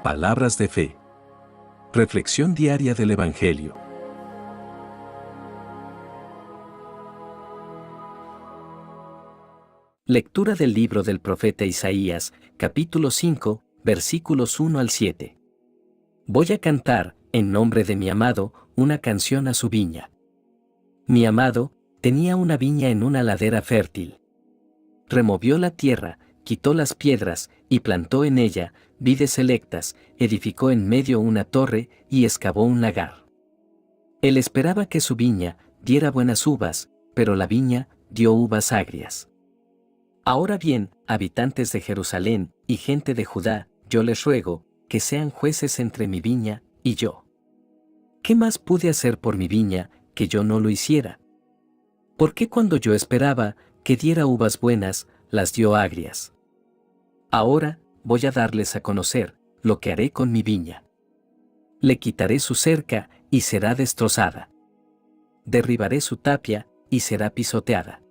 Palabras de fe. Reflexión diaria del Evangelio. Lectura del libro del profeta Isaías, capítulo 5, versículos 1 al 7. Voy a cantar, en nombre de mi amado, una canción a su viña. Mi amado tenía una viña en una ladera fértil. Removió la tierra, quitó las piedras, y plantó en ella vides selectas, edificó en medio una torre, y excavó un lagar. Él esperaba que su viña diera buenas uvas, pero la viña dio uvas agrias. Ahora bien, habitantes de Jerusalén y gente de Judá, yo les ruego, que sean jueces entre mi viña y yo. ¿Qué más pude hacer por mi viña, que yo no lo hiciera? ¿Por qué cuando yo esperaba que diera uvas buenas, las dio agrias? Ahora voy a darles a conocer lo que haré con mi viña. Le quitaré su cerca y será destrozada. Derribaré su tapia y será pisoteada.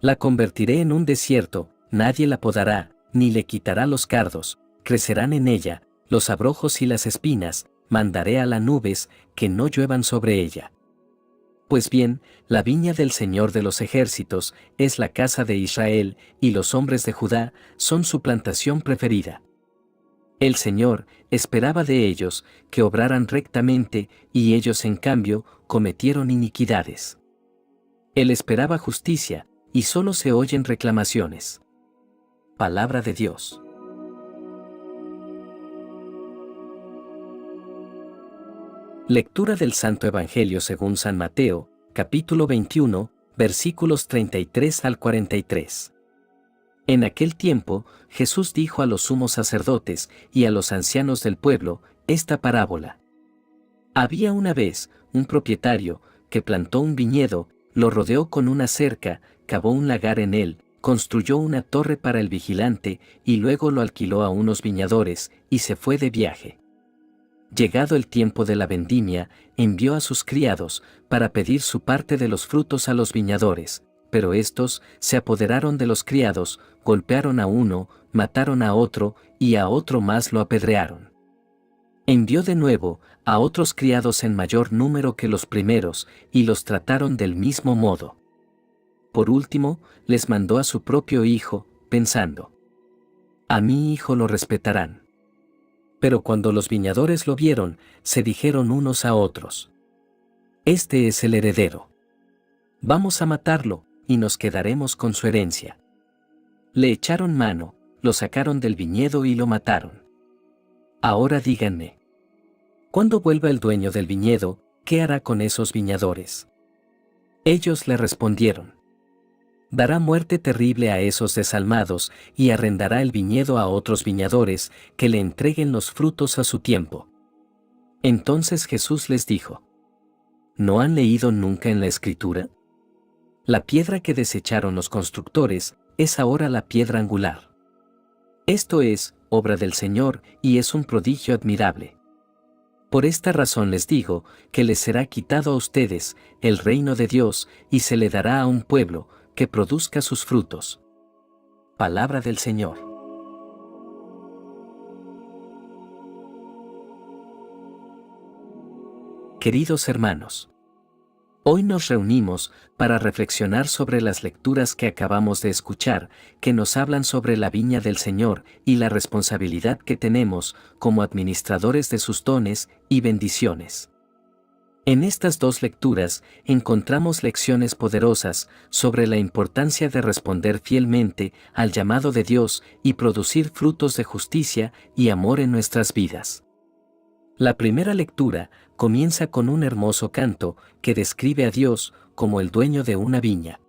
La convertiré en un desierto, nadie la podará, ni le quitará los cardos, crecerán en ella los abrojos y las espinas, mandaré a las nubes que no lluevan sobre ella. Pues bien, la viña del Señor de los ejércitos es la casa de Israel, y los hombres de Judá son su plantación preferida. El Señor esperaba de ellos que obraran rectamente, y ellos en cambio cometieron iniquidades. Él esperaba justicia, y solo se oyen reclamaciones. Palabra de Dios. Lectura del Santo Evangelio según San Mateo, capítulo 21, versículos 33 al 43. En aquel tiempo, Jesús dijo a los sumos sacerdotes y a los ancianos del pueblo esta parábola. Había una vez un propietario que plantó un viñedo, lo rodeó con una cerca, cavó un lagar en él, construyó una torre para el vigilante y luego lo alquiló a unos viñadores y se fue de viaje. Llegado el tiempo de la vendimia, envió a sus criados para pedir su parte de los frutos a los viñadores, pero estos se apoderaron de los criados, golpearon a uno, mataron a otro y a otro más lo apedrearon. Envió de nuevo a otros criados en mayor número que los primeros y los trataron del mismo modo. Por último, les mandó a su propio hijo, pensando: a mi hijo lo respetarán. Pero cuando los viñadores lo vieron, se dijeron unos a otros: este es el heredero. Vamos a matarlo, y nos quedaremos con su herencia. Le echaron mano, lo sacaron del viñedo y lo mataron. Ahora díganme, cuando vuelva el dueño del viñedo, ¿qué hará con esos viñadores? Ellos le respondieron: dará muerte terrible a esos desalmados y arrendará el viñedo a otros viñadores que le entreguen los frutos a su tiempo. Entonces Jesús les dijo: ¿no han leído nunca en la Escritura? La piedra que desecharon los constructores es ahora la piedra angular. Esto es obra del Señor y es un prodigio admirable. Por esta razón les digo que les será quitado a ustedes el reino de Dios y se le dará a un pueblo que produzca sus frutos. Palabra del Señor. Queridos hermanos, hoy nos reunimos para reflexionar sobre las lecturas que acabamos de escuchar, que nos hablan sobre la viña del Señor y la responsabilidad que tenemos como administradores de sus dones y bendiciones. En estas dos lecturas encontramos lecciones poderosas sobre la importancia de responder fielmente al llamado de Dios y producir frutos de justicia y amor en nuestras vidas. La primera lectura comienza con un hermoso canto que describe a Dios como el dueño de una viña.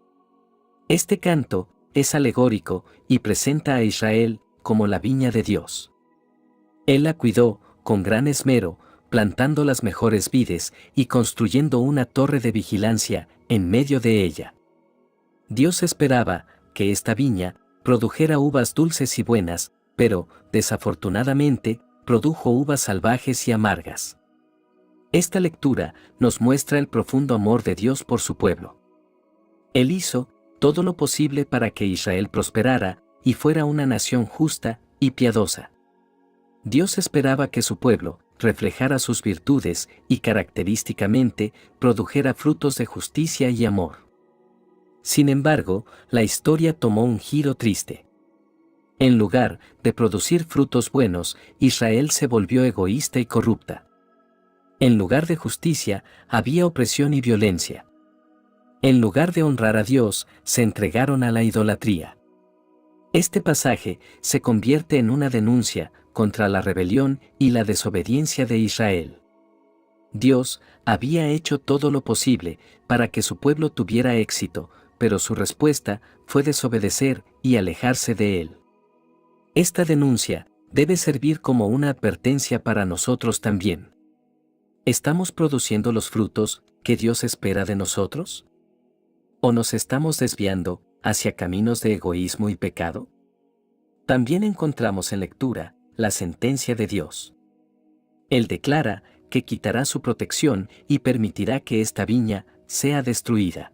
Este canto es alegórico y presenta a Israel como la viña de Dios. Él la cuidó con gran esmero, plantando las mejores vides y construyendo una torre de vigilancia en medio de ella. Dios esperaba que esta viña produjera uvas dulces y buenas, pero, desafortunadamente, produjo uvas salvajes y amargas. Esta lectura nos muestra el profundo amor de Dios por su pueblo. Él hizo todo lo posible para que Israel prosperara y fuera una nación justa y piadosa. Dios esperaba que su pueblo reflejara sus virtudes y característicamente produjera frutos de justicia y amor. Sin embargo, la historia tomó un giro triste. En lugar de producir frutos buenos, Israel se volvió egoísta y corrupta. En lugar de justicia, había opresión y violencia. En lugar de honrar a Dios, se entregaron a la idolatría. Este pasaje se convierte en una denuncia contra la rebelión y la desobediencia de Israel. Dios había hecho todo lo posible para que su pueblo tuviera éxito, pero su respuesta fue desobedecer y alejarse de él. Esta denuncia debe servir como una advertencia para nosotros también. ¿Estamos produciendo los frutos que Dios espera de nosotros? ¿O nos estamos desviando hacia caminos de egoísmo y pecado? También encontramos en lectura la sentencia de Dios. Él declara que quitará su protección y permitirá que esta viña sea destruida.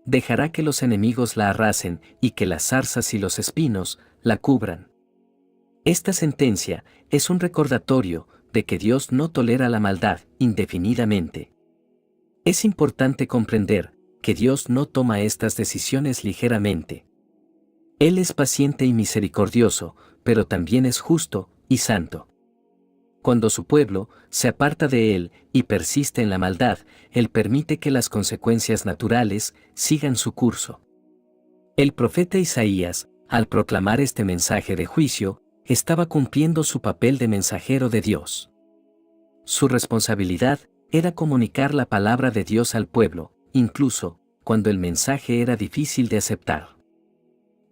Dejará que los enemigos la arrasen y que las zarzas y los espinos la cubran. Esta sentencia es un recordatorio de que Dios no tolera la maldad indefinidamente. Es importante comprender que Dios no toma estas decisiones ligeramente. Él es paciente y misericordioso, pero también es justo y santo. Cuando su pueblo se aparta de Él y persiste en la maldad, Él permite que las consecuencias naturales sigan su curso. El profeta Isaías, al proclamar este mensaje de juicio, estaba cumpliendo su papel de mensajero de Dios. Su responsabilidad era comunicar la palabra de Dios al pueblo, incluso cuando el mensaje era difícil de aceptar.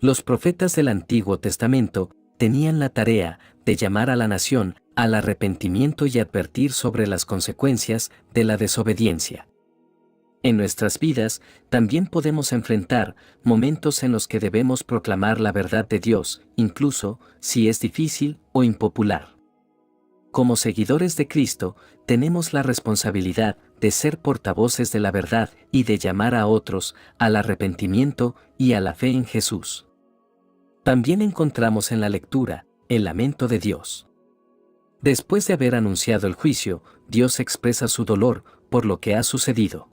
Los profetas del Antiguo Testamento tenían la tarea de llamar a la nación al arrepentimiento y advertir sobre las consecuencias de la desobediencia. En nuestras vidas también podemos enfrentar momentos en los que debemos proclamar la verdad de Dios, incluso si es difícil o impopular. Como seguidores de Cristo, tenemos la responsabilidad de ser portavoces de la verdad y de llamar a otros al arrepentimiento y a la fe en Jesús. También encontramos en la lectura el lamento de Dios. Después de haber anunciado el juicio, Dios expresa su dolor por lo que ha sucedido.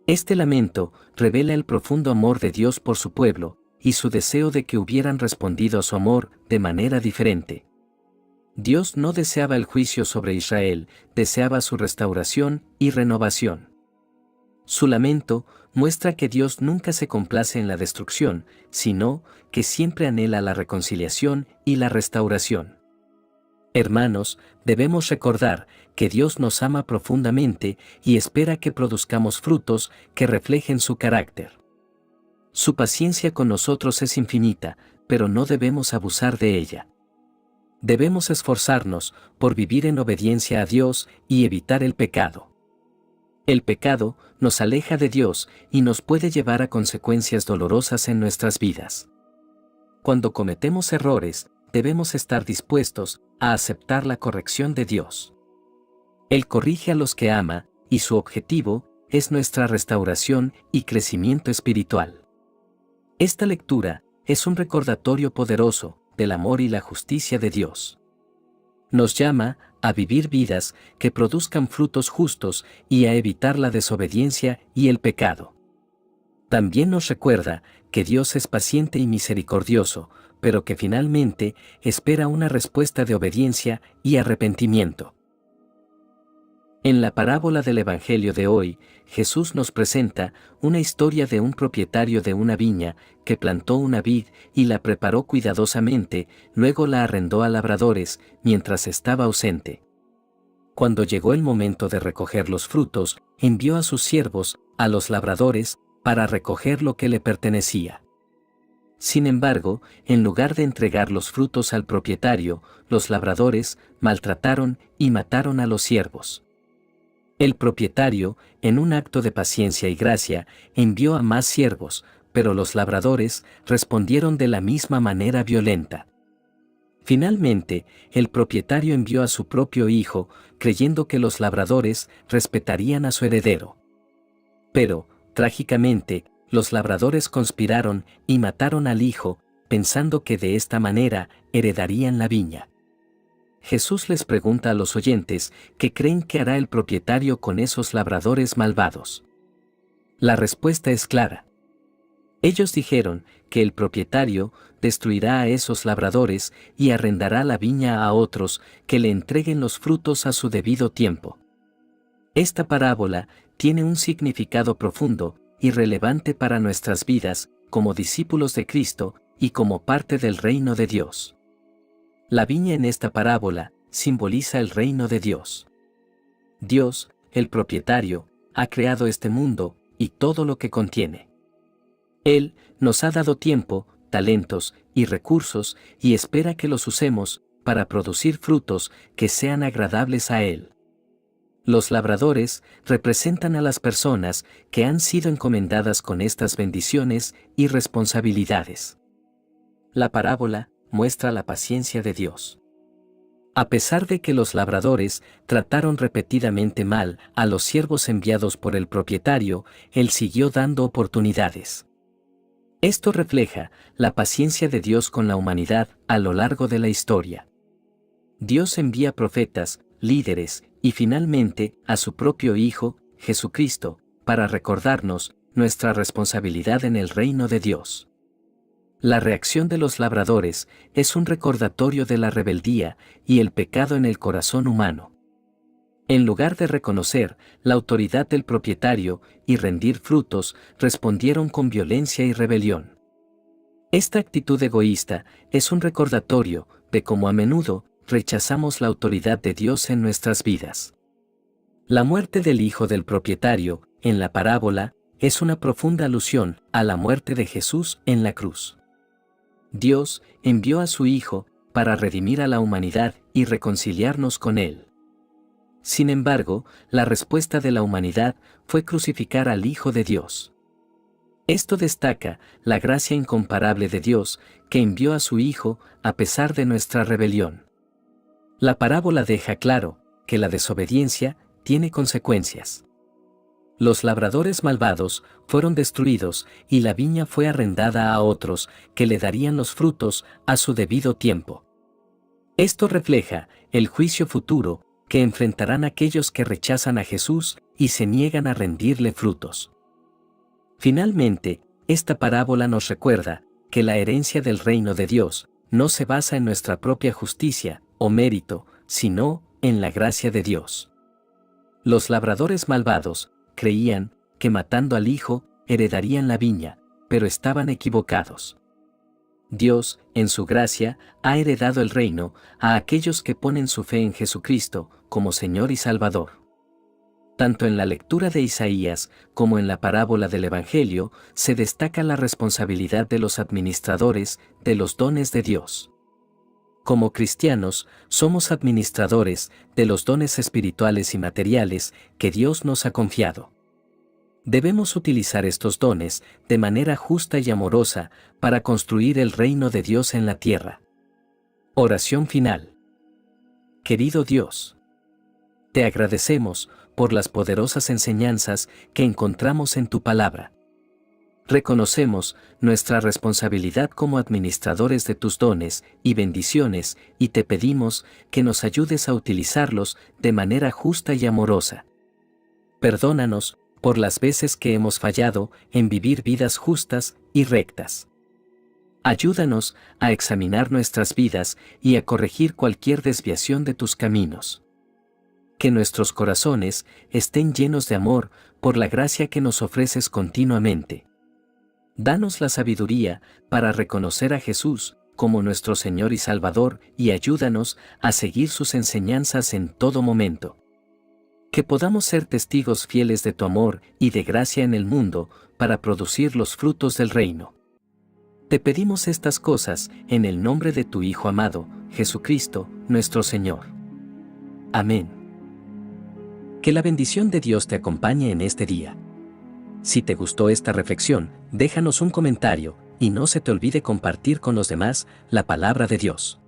Este lamento revela el profundo amor de Dios por su pueblo y su deseo de que hubieran respondido a su amor de manera diferente. Dios no deseaba el juicio sobre Israel, deseaba su restauración y renovación. Su lamento muestra que Dios nunca se complace en la destrucción, sino que siempre anhela la reconciliación y la restauración. Hermanos, debemos recordar que Dios nos ama profundamente y espera que produzcamos frutos que reflejen su carácter. Su paciencia con nosotros es infinita, pero no debemos abusar de ella. Debemos esforzarnos por vivir en obediencia a Dios y evitar el pecado. El pecado nos aleja de Dios y nos puede llevar a consecuencias dolorosas en nuestras vidas. Cuando cometemos errores, debemos estar dispuestos a aceptar la corrección de Dios. Él corrige a los que ama, y su objetivo es nuestra restauración y crecimiento espiritual. Esta lectura es un recordatorio poderoso del amor y la justicia de Dios. Nos llama a vivir vidas que produzcan frutos justos y a evitar la desobediencia y el pecado. También nos recuerda que Dios es paciente y misericordioso, pero que finalmente espera una respuesta de obediencia y arrepentimiento. En la parábola del Evangelio de hoy, Jesús nos presenta una historia de un propietario de una viña que plantó una vid y la preparó cuidadosamente, luego la arrendó a labradores mientras estaba ausente. Cuando llegó el momento de recoger los frutos, envió a sus siervos, a los labradores, para recoger lo que le pertenecía. Sin embargo, en lugar de entregar los frutos al propietario, los labradores maltrataron y mataron a los siervos. El propietario, en un acto de paciencia y gracia, envió a más siervos, pero los labradores respondieron de la misma manera violenta. Finalmente, el propietario envió a su propio hijo, creyendo que los labradores respetarían a su heredero. Pero, trágicamente, los labradores conspiraron y mataron al hijo, pensando que de esta manera heredarían la viña. Jesús les pregunta a los oyentes qué creen que hará el propietario con esos labradores malvados. La respuesta es clara. Ellos dijeron que el propietario destruirá a esos labradores y arrendará la viña a otros que le entreguen los frutos a su debido tiempo. Esta parábola tiene un significado profundo y relevante para nuestras vidas como discípulos de Cristo y como parte del reino de Dios. La viña en esta parábola simboliza el reino de Dios. Dios, el propietario, ha creado este mundo y todo lo que contiene. Él nos ha dado tiempo, talentos y recursos y espera que los usemos para producir frutos que sean agradables a Él. Los labradores representan a las personas que han sido encomendadas con estas bendiciones y responsabilidades. La parábola muestra la paciencia de Dios. A pesar de que los labradores trataron repetidamente mal a los siervos enviados por el propietario, Él siguió dando oportunidades. Esto refleja la paciencia de Dios con la humanidad a lo largo de la historia. Dios envía profetas, líderes y finalmente a su propio Hijo, Jesucristo, para recordarnos nuestra responsabilidad en el reino de Dios. La reacción de los labradores es un recordatorio de la rebeldía y el pecado en el corazón humano. En lugar de reconocer la autoridad del propietario y rendir frutos, respondieron con violencia y rebelión. Esta actitud egoísta es un recordatorio de cómo a menudo rechazamos la autoridad de Dios en nuestras vidas. La muerte del hijo del propietario, en la parábola, es una profunda alusión a la muerte de Jesús en la cruz. Dios envió a su Hijo para redimir a la humanidad y reconciliarnos con Él. Sin embargo, la respuesta de la humanidad fue crucificar al Hijo de Dios. Esto destaca la gracia incomparable de Dios que envió a su Hijo a pesar de nuestra rebelión. La parábola deja claro que la desobediencia tiene consecuencias. Los labradores malvados fueron destruidos y la viña fue arrendada a otros que le darían los frutos a su debido tiempo. Esto refleja el juicio futuro que enfrentarán aquellos que rechazan a Jesús y se niegan a rendirle frutos. Finalmente, esta parábola nos recuerda que la herencia del reino de Dios no se basa en nuestra propia justicia o mérito, sino en la gracia de Dios. Los labradores malvados creían que matando al hijo heredarían la viña, pero estaban equivocados. Dios, en su gracia, ha heredado el reino a aquellos que ponen su fe en Jesucristo como Señor y Salvador. Tanto en la lectura de Isaías como en la parábola del Evangelio se destaca la responsabilidad de los administradores de los dones de Dios. Como cristianos, somos administradores de los dones espirituales y materiales que Dios nos ha confiado. Debemos utilizar estos dones de manera justa y amorosa para construir el reino de Dios en la tierra. Oración final. Querido Dios, te agradecemos por las poderosas enseñanzas que encontramos en tu palabra. Reconocemos nuestra responsabilidad como administradores de tus dones y bendiciones y te pedimos que nos ayudes a utilizarlos de manera justa y amorosa. Perdónanos por las veces que hemos fallado en vivir vidas justas y rectas. Ayúdanos a examinar nuestras vidas y a corregir cualquier desviación de tus caminos. Que nuestros corazones estén llenos de amor por la gracia que nos ofreces continuamente. Danos la sabiduría para reconocer a Jesús como nuestro Señor y Salvador y ayúdanos a seguir sus enseñanzas en todo momento. Que podamos ser testigos fieles de tu amor y de gracia en el mundo para producir los frutos del reino. Te pedimos estas cosas en el nombre de tu Hijo amado, Jesucristo, nuestro Señor. Amén. Que la bendición de Dios te acompañe en este día. Si te gustó esta reflexión, déjanos un comentario y no se te olvide compartir con los demás la palabra de Dios.